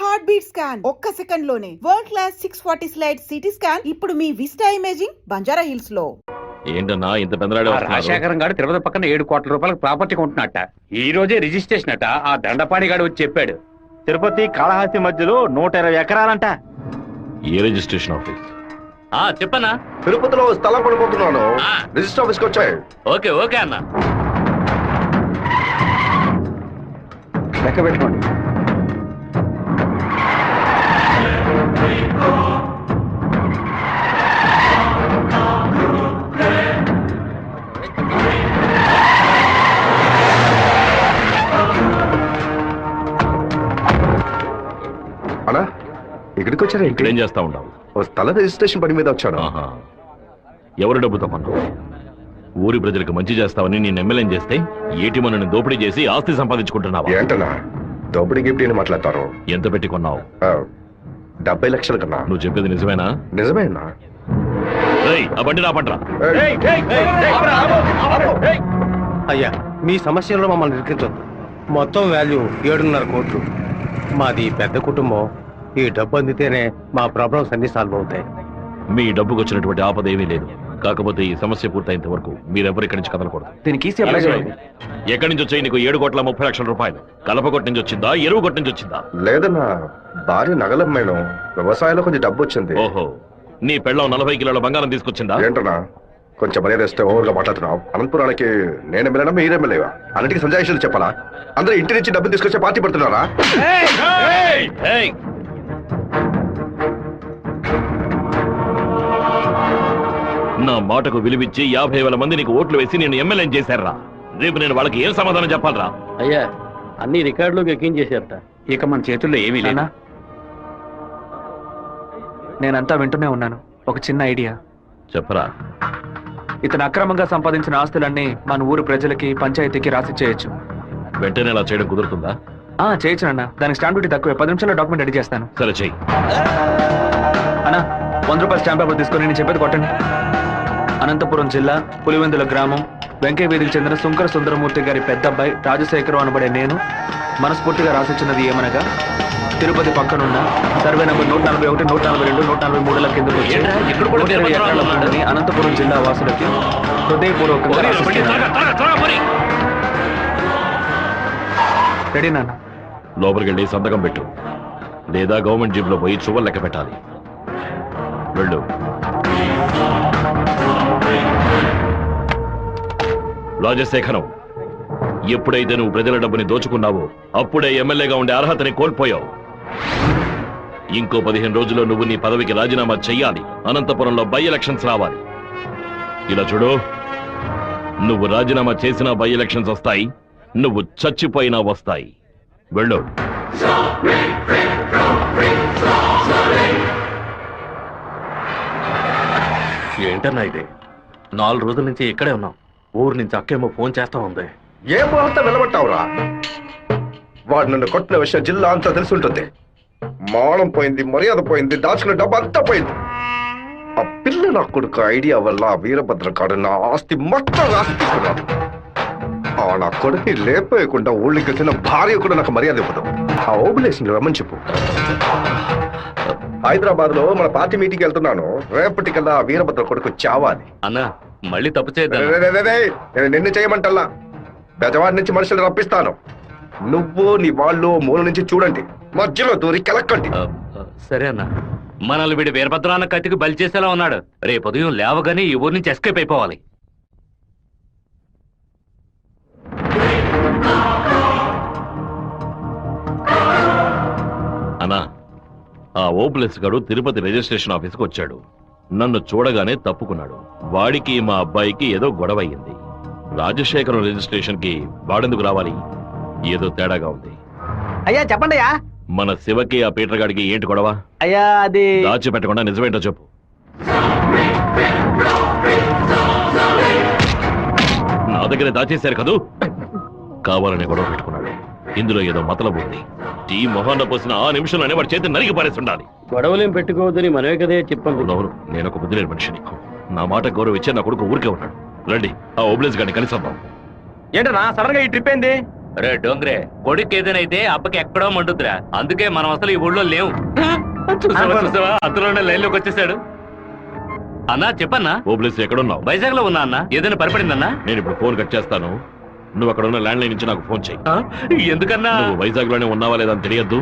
Heart beat scan ఒక్క second లోనే world class 640 slide CT scan ఇప్పుడు మీ విస్టా ఇమేజింగ్ బంజారా హిల్స్ లో. ఏంటన్నా ఇంత పెందరాడే రాజశేఖరం గారు తిరుపతి పక్కన 7 కోట్ల రూపాయలకు ప్రాపర్టీ కొంటున్నట్ట. ఈ రోజే రిజిస్ట్రేషన్ అట. ఆ దండపాణి గారు వచ్చి చెప్పాడు. తిరుపతి కాళహస్తి మధ్యలో 120 ఎకరాలంట. ఏ రిజిస్ట్రేషన్ ఆఫీస్? చెప్పన్నా. తిరుపతిలో స్థలం పడిపోతున్నాను. రిజిస్టర్ ఆఫీస్కి వచ్చాయి. ఓకే ఓకే అన్న. లెక్క పెట్టుకోండి. అలా ఇక్కడికి వచ్చారా? ఇక్కడేం చేస్తా ఉంటావు? ఓ స్థల రిజిస్ట్రేషన్ పని మీద వచ్చాను. ఎవరి డబ్బుతో కొన్నావు? ఊరి ప్రజలకు మంచి చేస్తావని నేను ఎమ్మెల్యేని చేస్తే ఏటి మనని దోపిడీ చేసి ఆస్తి సంపాదించుకుంటున్నావా? ఏంటన్నా దోపిడీ గిఫ్ట్ అని మాట్లాడతారు? ఎంత పెట్టి కొన్నావు? 70 లక్షల కన్నా. నువ్వు చెప్పేది నిజమేనా? నిజమేనా? ఆ బండి నా పంటరా. అయ్యా, మీ సమస్యలో మమ్మల్ని నిరికించొద్దు. మొత్తం వాల్యూ 7.5 కోట్లు. మాది పెద్ద కుటుంబం. ఈ డబ్బు అందితేనే మా ప్రాబ్లమ్స్ అన్ని సాల్వ్ అవుతాయి. మీ డబ్బుకు వచ్చినటువంటి ఆపద ఏమీ లేదు. కాకపోతే ఈ సమస్య పూర్తయినంత వరకు మీరెవరు ఇక్కడి నుంచి కదలకూడదు. దీనికి ఎక్కడి నుంచి వచ్చాయి నీకు 7,30,00,000 రూపాయలు? కలపగొట్టు నుంచి వచ్చిందా, ఎరువు కొట్టు నుంచి వచ్చిందా? లేదన్నా, భార్య నగలమ్మేను. వ్యవసాయంలో కొంచెం డబ్బు వచ్చింది. ఓహో, నీ పెళ్ళం 40 కిలోల బంగారం తీసుకొచ్చిందా? ఏంటన్నా కొంచెం మర్యాద ఇస్తే ఓవర్గా మాట్లాడుతున్నావు. అనంతపురానికి నేను ఎమ్మెల్యేనా మీరే ఎమ్మెల్యేవా? అన్నిటికీ సంజాయిషులు చెప్పాలా? అందరూ ఇంటి నుంచి డబ్బు తీసుకొచ్చే పార్టీ పడుతున్నారా? నా మాటకు విలువిచ్చి 50,000 మంది నీకు ఓట్లు వేసి నేను ఎమ్మెల్యేని చేశారా? రేపు నేను వాళ్ళకి ఏం సమాధానం చెప్పాలరా? అయ్యా, అన్ని రికార్డులోకి ఎక్కించేశారట. ఇక మన చేతుల్లో ఏమీ లేదా? నేనంతా వింటూనే ఉన్నాను. ఒక చిన్న ఐడియా చెప్పరా. ఇతను అక్రమంగా సంపాదించిన ఆస్తులన్నీ మన ఊరు ప్రజలకి, పంచాయతీకి రాసి చేయొచ్చు. వెంటనే అలా చేయడం కుదురుతుందా? చేయొచ్చు అన్న. దానికి స్టాంప్ డ్యూటీ తక్కువే. 10 నిమిషాల్లో డాక్యుమెంట్ రెడీ చేస్తాను. సరే చెయ్యి. అన్నా, 100 రూపాయల స్టాంప్ పేపర్ తీసుకొని నేను చెప్పేది కొట్టండి. అనంతపురం జిల్లా పులివెందుల గ్రామం వెంకయ్య వీధికి చెందిన శుంకర సుందరమూర్తి గారి పెద్ద అబ్బాయి రాజశేఖరం అనబడే నేను మనస్ఫూర్తిగా రాసిచ్చినది ఏమనగా, తిరుపతి పక్కనున్న సర్వే నంబర్ 141, 142, 143 కిందకు వచ్చి 120 ఎకరాల భూమిని అనంతపురం జిల్లా వాసులకి హృదయపూర్వకంగా రెడీ నాన్న. లోపలికి వెళ్ళి సంతకం పెట్టు, లేదా గవర్నమెంట్ జీబ్ లో పోయి చువ్వలు లెక్క పెట్టాలి. వెళ్ళు. రాజశేఖరం, ఎప్పుడైతే నువ్వు ప్రజల డబ్బుని దోచుకున్నావో అప్పుడే ఎమ్మెల్యేగా ఉండే అర్హతని కోల్పోయావు. ఇంకో 15 రోజుల్లో నువ్వు నీ పదవికి రాజీనామా చెయ్యాలి. అనంతపురంలో బై ఎలక్షన్స్ రావాలి. ఇలా చూడు, నువ్వు రాజీనామా చేసినా బై ఎలక్షన్స్ వస్తాయి, నువ్వు చచ్చిపోయినా వస్తాయి. వెళ్ళు. ఏంటన్నా ఇది? 4 రోజుల నుంచి ఇక్కడే ఉన్నాం. ఊరు నుంచి అక్కేమో ఫోన్ చేస్తా ఉంది. ఏ ముహూర్తం నిలబట్టావురా? వాడు నన్ను కొట్టిన విషయం జిల్లా అంతా తెలిసి ఉంటుంది. మానం పోయింది, మర్యాద పోయింది, దాచుకున్న డబ్బు అంతా పోయింది. ఆ పిల్ల నా కొడుకు ఐడియా వల్ల వీరభద్ర కాడు నా ఆస్తి మొత్తం రాసి తీసుకున్నాడు. ఆ నా కొడుకుని లేపేయకుండా ఊళ్ళకి వచ్చిన భార్య కూడా నాకు మర్యాద ఇవ్వదు. ఆ ఓబులేషన్ రమ్మని చెప్పు. హైదరాబాద్ లో మన పార్టీ మీటింగ్ వెళ్తున్నాను. రేపటికల్లా వీరభద్ర కొడుకు చావాలి. అన్నా, మళ్ళీ తప్పు చేద్దాం. నేను నిన్ను చేయమంటల్లా, బెజవాడి నుంచి మనుషులు రప్పిస్తాను. నువ్వు నీ వాళ్ళు మూల నుంచి చూడండి, మధ్యలో దూరి కెలక్కండి. సరే అన్న. మనల్ని వీడి వీరభద్రాన్న కత్తికి బలి చేసేలా ఉన్నాడు. రేపు ఉదయం లేవగానే ఈ ఊరు నుంచి ఎస్కేప్ అయిపోవాలి. అన్నా, ఆ ఓప్లెస్ గడు తిరుపతి రిజిస్ట్రేషన్ ఆఫీస్కి వచ్చాడు. నన్ను చూడగానే తప్పుకున్నాడు. వాడికి మా అబ్బాయికి ఏదో గొడవ అయ్యింది. రాజశేఖరం రిజిస్ట్రేషన్ కి వాడెందుకు రావాలి? ఏదో తేడాగా ఉంది. అయ్యా చెప్పండి అయ్యా. మన శివకి ఆ పీటర్ గాడికి ఏంటి గొడవ? అయ్యా అది దాచిపెట్టకుండా నిజమేంటో చెప్పు. నా దగ్గర దాచేశారు కదూ. కావాలనే గొడవ పెట్టుకున్నాడు. ఇందులో ఏదో మతలబు ఉంది. టీ మొహాన్న పోసిన ఆ నిమిషంలోనే వాడి చేతి నరికి పారేసి ఉండాలి. గొడవలేం పెట్టుకోవద్దని మనమే కదే చెప్పండి. నేను ఒక బుద్ధి లేని మనిషిని. నా మాట గౌరవ ఇచ్చే నా కొడుకు ఊరికే ఉన్నాడు. రండి, ఆ ఓబ్లేస్ గారిని కలిసి వద్దాం. ఏంటన్నా సడన్ గా ఈ ట్రిప్ ఏంది? రే డోంగ్రే, కొడుకు ఏదైనా అప్పకి ఎక్కడో మండుద్రా. అందుకే మనం అసలు ఈ ఊళ్ళో లేవు. చూసావా అందులోనే లైన్ లోకి వచ్చేసాడు. అన్నా చెప్పన్నా. ఓబ్లేస్ ఎక్కడున్నావు? వైజాగ్ లో ఉన్నా అన్న. ఏదైనా పడిపడిందన్నా? నేను ఇప్పుడు ఫోన్ కట్ చేస్తాను. నువ్వు అక్కడ ఉన్న ల్యాండ్ లైన్ నుంచి నాకు ఫోన్ చెయ్యి. ఎందుకన్నా? నువ్వు వైజాగ్ లోనే ఉన్నావా లేదా అని తెలియద్దు.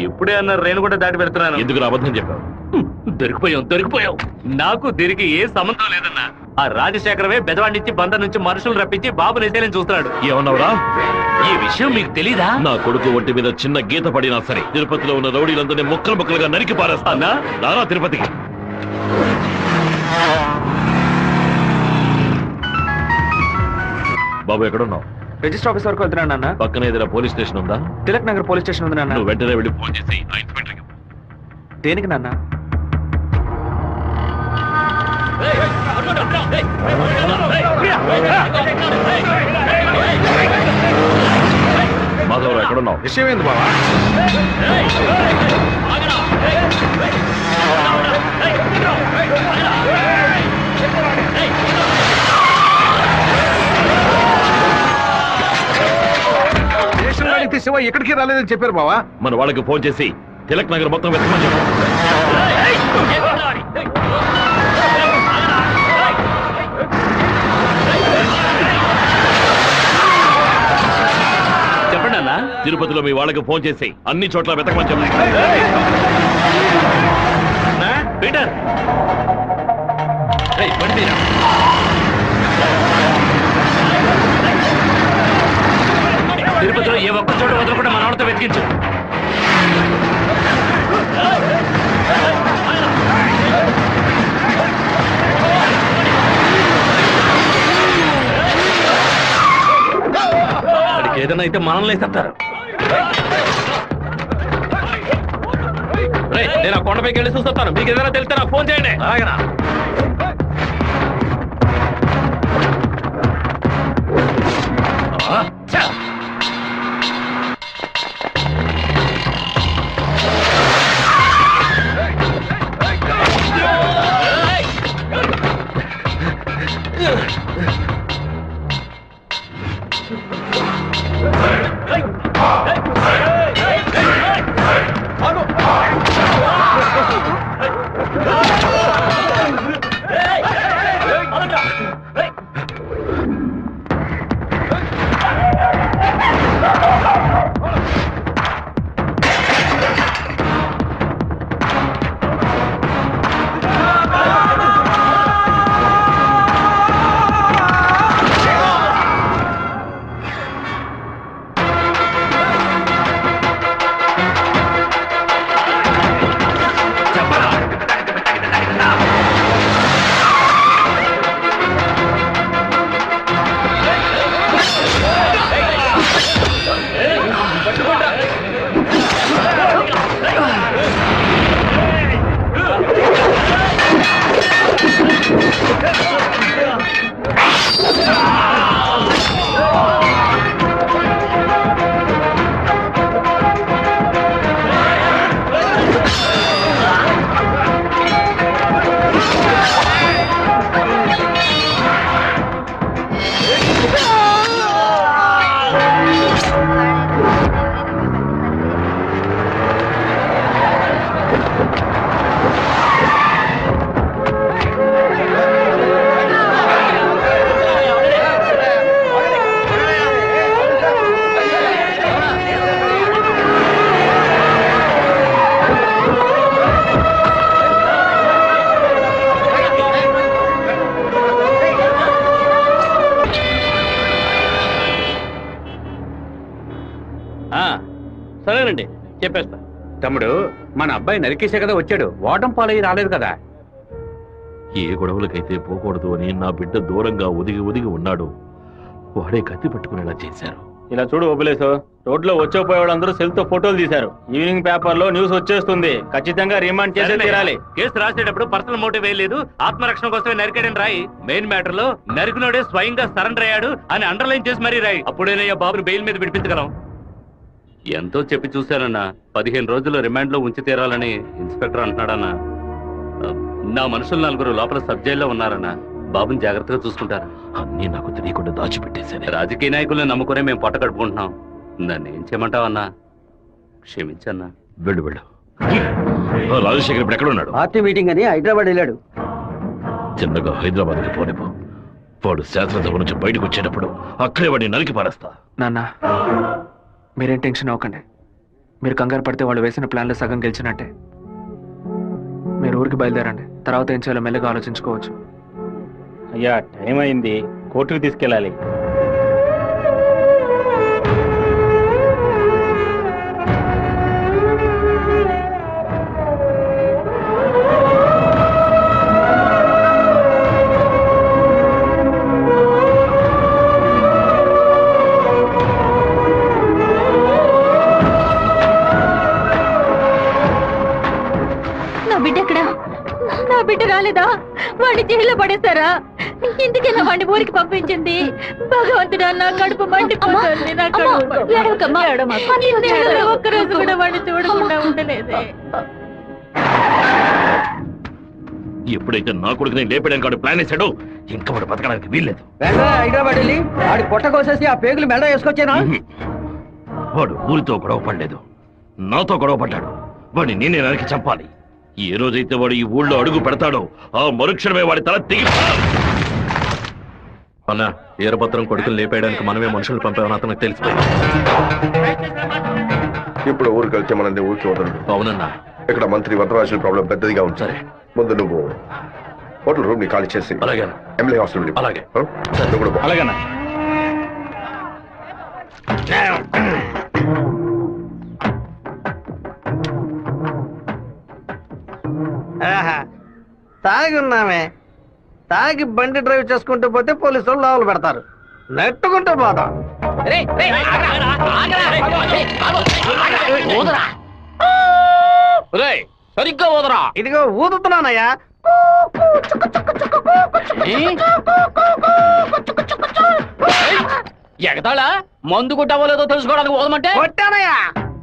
ఇప్పుడే అన్న రేణు కూడా దాటి పెడుతున్నాను. ఎందుకు అబద్ధం చెప్పావు? దొరికిపోయావు. నాకు దీనికి ఏ సంబంధం లేదన్నా. ఆ రాజశేఖరమే బెదవాడినిచ్చి బందర్ నుంచి మనుషులు రప్పించి బాబు నిజాలని చూస్తున్నాడు. ఏమన్నావురా? ఈ విషయం మీకు తెలీదా? నా కొడుకు ఒంటి మీద చిన్న గీత పడినా సరే తిరుపతిలో ఉన్న రౌడీలందరినీ ముక్కలు ముక్కలుగా నరికి పారేస్తానా? రారా తిరుపతికి. బాబు ఎక్కడున్నావు? రిజిస్టర్ ఆఫీస్ వరకు వెళ్తున్నాను నాన్న. పక్కన ఏదైనా పోలీస్ స్టేషన్ ఉందా? తిలక్ నగర్ పోలీస్ స్టేషన్ ఉంది నాన్న. నువ్వు వెంటనే వెళ్ళి ఫోన్ చేసి ఆ ఇన్స్పెక్టర్కి ఇవ్వు. దేనికి నాన్న? మాధవరావు ఎక్కడున్నావు? విషయం ఏంది బావా? స్టేషన్ అడిగితే శివ ఎక్కడికి రాలేదని చెప్పారు బావా. మన వాళ్ళకి ఫోన్ చేసి తిలక్ నగర్ మొత్తం వెతకమని చెప్పు. చెప్పండి అన్నా. తిరుపతిలో మీ వాళ్ళకి ఫోన్ చేసి అన్ని చోట్ల వెతకమని చెప్పు. పీటర్ పడితీరా. తిరుపతిలో ఏ ఒక్క చోట వదలకుండా మన వాళ్ళతో వెతికించు. వాడికి ఏదైనా అయితే మనల్ని వేసేస్తారు. నేను ఆ కొండపైకి వెళ్ళి చూస్తాను. మీకు ఏదైనా తెలిస్తే నాకు ఫోన్ చేయండి. అలాగేనా? సరేనండి, చెప్పేస్తా. తమ్ముడు, మన అబ్బాయి నరికేసే కదా వచ్చాడు. ఓటం పాలయ్యి రాలేదు కదా. ఏ గొడవలకైతే పోకూడదు అని నా బిడ్డ దూరంగా ఒదిగి ఒదిగి ఉన్నాడు. వాడే కత్తి పట్టుకునేలా చేశారు. ఇలా చూడు ఓబులేసు, రోడ్లో వచ్చేపోయేవాళ్ళందరూ సెల్ తో ఫోటోలు తీశారు. ఈవినింగ్ పేపర్ లో న్యూస్ వచ్చేస్తుంది. ఖచ్చితంగా రిమాండ్ చేసే తీరాలి. కేసు రాసేటప్పుడు పర్సనల్ మోటివ్ వేయలేదు, ఆత్మరక్షణ కోసమే నరికాడని రాయి. మెయిన్ మ్యాటర్ లో నరికినోడే స్వయంగా సరెండర్ అయ్యాడు అని అండర్లైన్ చేసి మరీ రాయి. అప్పుడేనయ్యా బాబుని బెయిల్ మీద విడిపించగలం. ఎంతో చెప్పి చూశానన్నా, 15 రోజులు రిమాండ్ లో ఉంచి తీరాలని ఇన్స్పెక్టర్ అంటున్నాడన్నా. నా మనుషులు 4 లోపల సబ్ జైల్లో ఉన్నారన్నా. బాబుని జాగ్రత్తగా చూసుకుంటారు. అన్నీ నాకు తెలియకుండా దాచిపెట్టేశాను. రాజకీయ నాయకులను నమ్ముకునే మేము పొట్ట కడుపుకుంటున్నాం. నన్ను ఏం చేయమంటావన్నా? క్షమించన్నా. వెళ్ళు వెళ్ళు. ఆ రాజశేఖర్ ఇప్పుడు ఎక్కడ ఉన్నాడు? పార్టీ మీటింగ్ అని హైదరాబాద్ వెళ్ళాడు. చిన్నగా హైదరాబాద్కి పోనిపో. వాడు శాస్త్రసభ నుంచి బయటకు వచ్చేటప్పుడు అక్కడే వాడిని నరికి పారేస్తా. నాన్న మీరేం టెన్షన్ అవ్వకండి. మీరు కంగారు పడితే వాళ్ళు వేసిన ప్లాన్లో సగం గెలిచినట్టే. మీరు ఊరికి బయలుదేరండి. తర్వాత ఏం చేయాలో మెల్లగా ఆలోచించుకోవచ్చు. అయ్యా టైం అయింది, కోర్టుకు తీసుకెళ్ళాలి. నా బిడ్డ ఎక్కడా? నా బిడ్డ రాలేదా? వాడిని జైల్లో పడేస్తారా? ఇందుకెలా వాడిని ఊరికి పంపించింది? భగవంతుడా, నా కడుపు మండిపోతుంది. నా ఒక్కరోజు కూడా వాడిని చూడకుండా ఉండలేదే. ఎప్పుడైతే నా కొడుకు నేను లేపడానికి వాడు ప్లాన్ వేశాడో ఇంకా వాడు బతకడానికి వీల్లేదు. వెంటనే హైదరాబాద్ వెళ్ళి వాడి పొట్ట కోసేసి ఆ పేగులు మెడ వేసుకొచ్చానా? వాడు ఊరితో గొడవ పడలేదు, నాతో గొడవ పడ్డాడు. వాడిని నేనే నరికి చంపాలి. ఏ రోజైతే వాడు ఈ ఊళ్ళో అడుగు పెడతాడో ఆ మరుక్షణమే వాడి తల తెగి. అన్న ఈరపత్రం కొడుకులు లేపేయడానికి మనమే మనుషులు పంపామని అతనికి తెలిసిపోయింది. ఇప్పుడు ఊరికి వెళ్తే మనది ఊరికి వదలడు. అవునన్నా. ఇక్కడ మంత్రి వరదరాజుల ప్రాబ్లం పెద్దదిగా ఉంది. సరే ముందు నువ్వు హోటల్ రూమ్ ని ఖాళీ చేసి అలాగే ఎమ్మెల్యే హాస్టల్ అలాగే. నువ్వు కూడా పో. అలాగేనా? తాగి ఉన్నామే, తాగి బండి డ్రైవ్ చేసుకుంటూ పోతే పోలీసు వాళ్ళు లోపల పెడతారు. నెట్టుకుంటూ పోతాం. సరిగ్గా పోదరా. ఇదిగో ఊదుతున్నానయ్యా. ఎగతాళా? మందు కొట్టవలేదో తెలుసుకోవడానికి పోదమంటే కొట్టానయ్యా.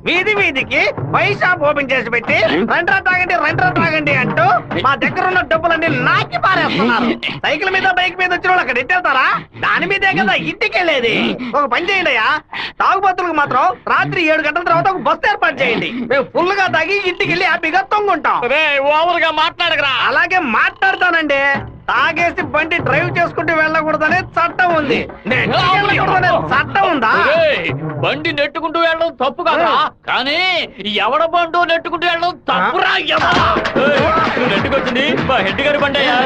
వీధి వీధికి పైసా ఓపెన్ చేసి పెట్టి రెండ్రా తాగండి అంటూ మా దగ్గర ఉన్న డబ్బులన్నీ నాకి పారేస్తున్నారు. సైకిల్ మీద బైక్ మీద వచ్చిన వాళ్ళు అక్కడ ఎట్టేస్తారా? దాని మీదే కదా ఇంటికి వెళ్ళేది. ఒక పని చేయండి అయ్యా, తాగుబోతులకు మాత్రం రాత్రి 7 గంటల తర్వాత ఒక బస్సు ఏర్పాటు చేయండి. మేము ఫుల్ గా తాగి ఇంటికి వెళ్ళి హ్యాపీగా తొంగుంటాం. ఓవర్ గా మాట్లాడగరా. అలాగే మాట్లాడతానండి. తాగేసి బండి డ్రైవ్ చేసుకుంటూ వెళ్ళకూడదనే చట్టం ఉంది. చట్టం ఉందా? బండి నెట్టుకుంటూ వెళ్ళడం తప్పు కదా, కానీ ఎవడ బండు నెట్టుకుంటూ వెళ్ళడం తప్పురా. నెట్టుకొచ్చింది మా హెడ్ గారి బండి అయ్యా.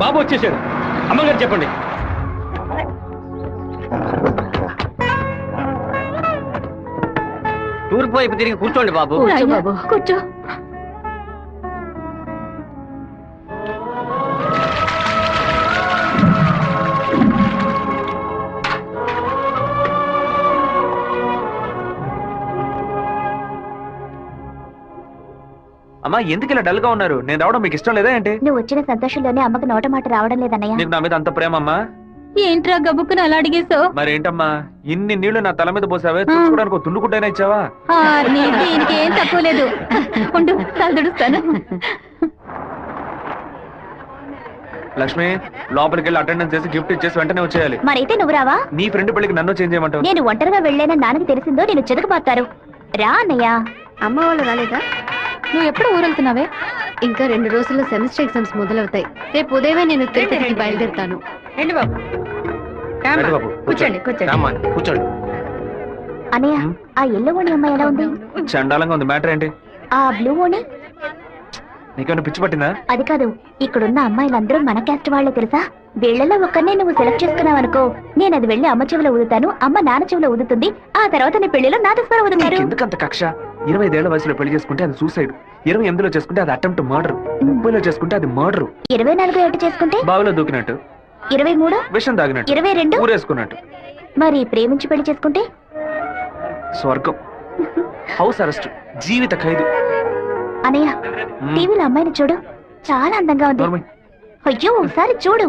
బాబు వచ్చేసాడు. అమ్మగారు చెప్పండి. తూర్పు వైపు తిరిగి కూర్చోండి బాబు. బాబు కూర్చో. అమ్మా ఎందుకు ఇలా డల్ గా ఉన్నారు? నేను రావడం మీకు ఇష్టం లేదా ఏంటి? నువ్వు వచ్చిన సంతోషంలోనే అమ్మకి నోట మాట రావడం లేదన్నయ్య. నీకు నా మీద అంత ప్రేమ అమ్మా? ఏంట్రా గబుక్కుని అలా అడిగేసావు? మరేంటమ్మా ఇన్ని నీళ్లు నా తల మీద పోసావే, చూసుకోవడానికి తుండుకుంటైనా ఇచ్చావా? ఇంకేం తక్కువ లేదు. ఉండు, తలదుడుస్తాను. లక్ష్మి లోపలికి వెళ్ళి అటెండెన్స్ చేసి గిఫ్ట్ ఇచ్చేసి వెంటనే వచ్చేయాలి. మరైతే నువ్వు రావా? నీ ఫ్రెండ్ పెళ్లికి నన్ను చేంజ్ చేయమంటావు? నేను ఒంటరిగా వెళ్ళానని నాన్నకి తెలిసిందో నేను చెదకబాతారు. రా అన్నయ్య. అమ్మ వాళ్ళు రాలేదా? నువ్వు ఎప్పుడు ఊరెళ్తున్నావే? ఇంకా 2 రోజుల్లో సెమిస్టర్ ఎగ్జామ్స్ మొదలవుతాయి. రేపు ఉదయమే నేను తిరుపతికి బయలుదేరుతాను. కూర్చోండి కూర్చోండి. అన్నయ్య, ఆ ఎల్లో ఓణి అమ్మాయి ఎలా ఉంది? చండాలంగా ఉంది. మ్యాటర్ ఏంటి? ఆ బ్లూ ఓణి నీకేమైనా పిచ్చి పట్టిందా? అది కాదు, ఇక్కడున్న అమ్మాయిలందరూ మన క్యాస్ట్ వాళ్లే తెలుసా? వీళ్లలో ఒక్కనే నువ్వు సెలెక్ట్ చేసుకున్నావు అనుకో, నేను అది వెళ్ళి అమ్మ చెవిలో ఊదుతాను, అమ్మ నాన్న చెవిలో ఊదుతుంది, ఆ తర్వాత నీ పెళ్లిలో నాతో స్వర ఊదుతారు. ఎందుకంత కక్ష? 25 ఏళ్ల వయసులో పెళ్లి చేసుకుంటే అది సూసైడ్, 28లో చేసుకుంటే అది అటెంప్ట్ మర్డర్, 30లో చేసుకుంటే అది మర్డర్, 24 ఏట చేసుకుంటే బావిలో దూకినట్టు, 23 విషం తాగినట్టు, 22 ఊరేసుకున్నట్టు. మరి ప్రేమించి పెళ్లి చేసుకుంటే స్వర్గం, హౌస్ అరెస్ట్, జీవిత ఖైదు. అనయ్య, టీవీలో అమ్మాయిని చూడు, చాలా అందంగా ఉంది. అయ్యో ఒకసారి చూడు.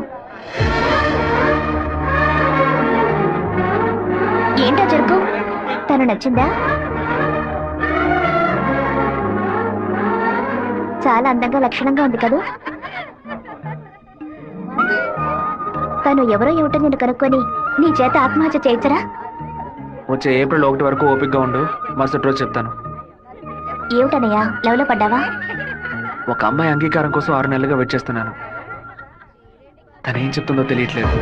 ఏంటా జరుగు? తను నచ్చిందా? చాలా అందంగా లక్షణంగా ఉంది కదూ. తను ఎవరో ఏమిటో నేను కనుక్కొని నీ చేత ఆత్మహత్య చేయించరా? వచ్చే ఏప్రిల్ 1 వరకు ఓపికగా ఉండు, మరుసటి రోజు చెప్తాను. ఏమిటనయ్యా, లవ్లో పడ్డావా? ఒక అమ్మాయి అంగీకారం కోసం 6 నెలలుగా వెయిట్ చేస్తున్నాను. తనేం చెప్తుందో తెలియట్లేదు.